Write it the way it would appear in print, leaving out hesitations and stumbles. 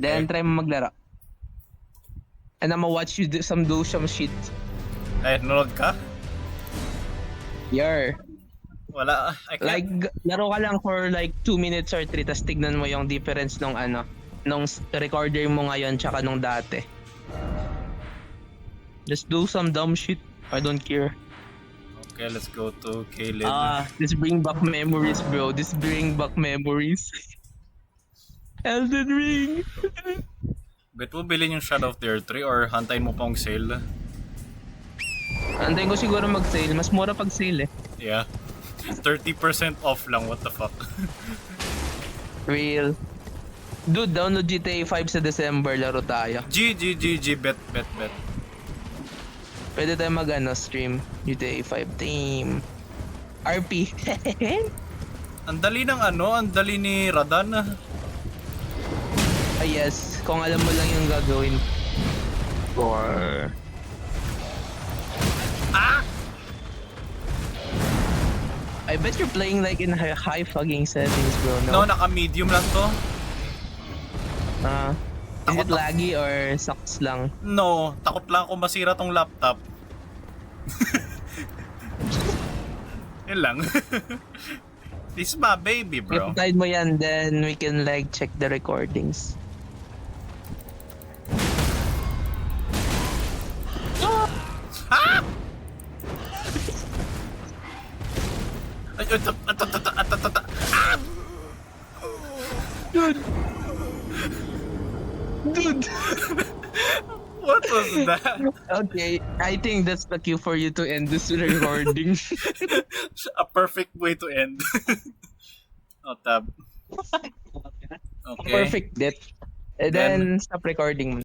Then Okay. try mo maglaro. And I'ma watch you do some shit. Ay, nanonood ka? Yer. Wala. I Like, can't. laro ka lang for like 2 minutes or 3, tas tignan mo yung difference nung nung recorder mo ngayon tsaka nung dati. Just do some dumb shit. I don't care. Okay, let's go to Kaylin. This bring back memories, bro. This bring back memories. Elden Ring! Bet mo bilhin yung Shadow of the Earth 3 or hantayin mo pang sale? Antayin ko siguro mag-sale. Mas mura pag sale eh. Yeah. 30% off lang, what the fuck? Real. Dude, download GTA 5 sa December. Laro tayo. Bet. Pwede tayo stream. GTA 5 team. RP. Ang dali ni Radan. Yes, kung alam mo lang yung gagawin. Or... I bet you're playing like in high fucking settings, bro. No, naka-medium lang to. Is it laggy or sucks lang? No, takot lang ako masira tong laptop. Yan lang. This is my baby, bro. If mo yan, then we can like check the recordings. Ah! Ay, Ah! Dude! What was that? Okay, I think that's the cue for you to end this recording. A perfect way to end. Oh, tab. Okay. Perfect death. And then stop recording.